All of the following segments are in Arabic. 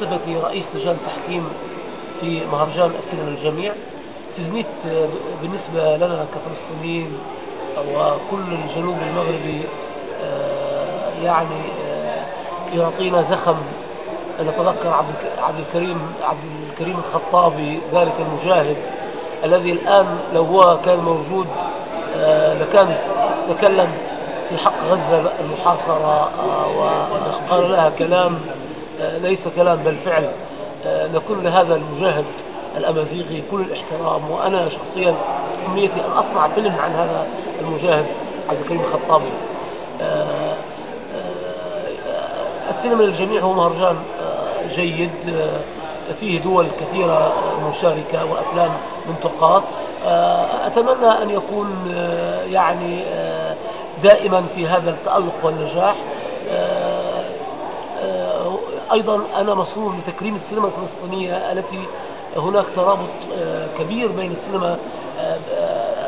بصفتي رئيس لجان تحكيم في مهرجان السينما للجميع. تزنيت بالنسبة لنا كفلسطينيين وكل الجنوب المغربي يعني يعطينا زخم. نتذكر عبد الكريم الخطابي، ذلك المجاهد الذي الآن لو هو كان موجود لكان تكلم في حق غزة المحاصرة وقال لها كلام ليس كلام بل فعل. نكون لهذا المجاهد الأمازيغي كل الاحترام، وأنا شخصيا أمنيتي أن أصنع فيلم عن هذا المجاهد عبد الكريم الخطابي. السينما للجميع هو مهرجان جيد فيه دول كثيرة مشاركة وأفلام منتقاة. أتمنى أن يكون يعني دائما في هذا التألق والنجاح. أيضا أنا مسرور لتكريم السينما الفلسطينية التي هناك ترابط كبير بين السينما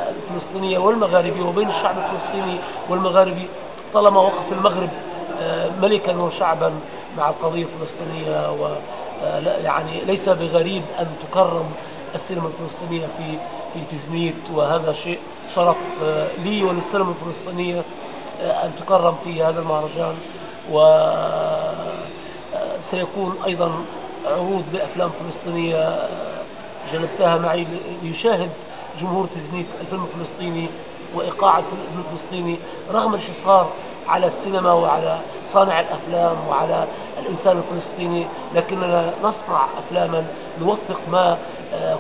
الفلسطينية والمغاربي وبين الشعب الفلسطيني والمغاربي، طالما وقف المغرب ملكا وشعبا مع القضية الفلسطينية. يعني ليس بغريب أن تكرم السينما الفلسطينية في تزنيت، وهذا شيء شرف لي وللسينما الفلسطينية أن تكرم في هذا المهرجان. وسيكون أيضا عروض بأفلام فلسطينية جلبتها معي ليشاهد جمهور تزنيت الفيلم الفلسطيني وإيقاع الفيلم الفلسطيني رغم الحصار على السينما وعلى صانع الأفلام وعلى الإنسان الفلسطيني، لكننا نصنع أفلاما نوثق ما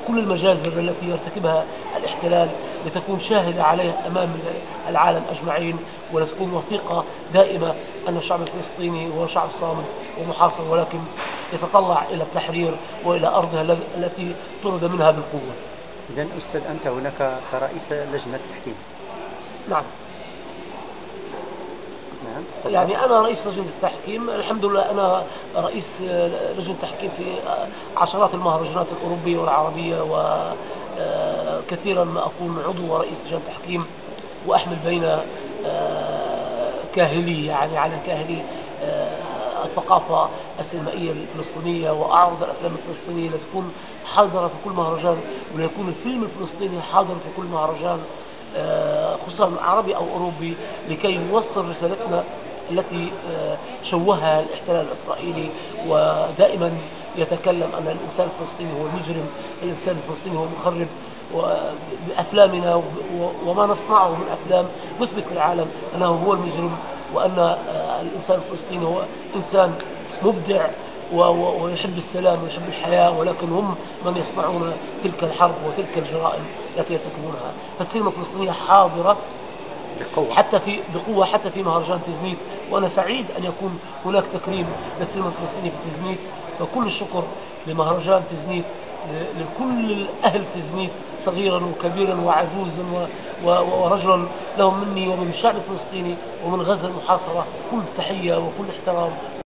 كل المجازر التي يرتكبها الاحتلال لتكون شاهدة عليها أمام العالم أجمعين، ولتكون وثيقة دائمة أن الشعب الفلسطيني هو شعب صامد ومحاصر، ولكن يتطلع إلى التحرير وإلى أرضها التي طرد منها بالقوة. إذن أستاذ أنت هناك كرئيس لجنة تحكيم؟ نعم. يعني أنا رئيس لجنة التحكيم، الحمد لله أنا رئيس لجنة التحكيم في عشرات المهرجانات الأوروبية والعربية، وكثيرا ما أكون عضو ورئيس لجنة التحكيم وأحمل بين كاهلي يعني على كاهلي الثقافة السينمائية الفلسطينية، وأعرض الأفلام الفلسطينية لتكون حاضرة في كل مهرجان، وليكون الفيلم الفلسطيني حاضر في كل مهرجان خصوصا عربي أو أوروبي، لكي نوصل رسالتنا التي شوهها الاحتلال الإسرائيلي، ودائما يتكلم أن الإنسان الفلسطيني هو المجرم، الإنسان الفلسطيني هو المخرب. وبأفلامنا وما نصنعه من أفلام نثبت للعالم أنه هو المجرم، وأن الإنسان الفلسطيني هو إنسان مبدع ويحب السلام ويحب الحياة، ولكن هم من يصنعون تلك الحرب وتلك الجرائم التي يرتكبونها. فالسينما الفلسطينية حاضرة بقوة حتى في مهرجان تزنيت، وأنا سعيد أن يكون هناك تكريم للسينما الفلسطينية في تزنيت. فكل الشكر لمهرجان تزنيت، لكل أهل تزنيت صغيرا وكبيرا وعجوزا ورجلا، لهم مني ومن الشعب الفلسطيني ومن غزة المحاصرة كل تحية وكل احترام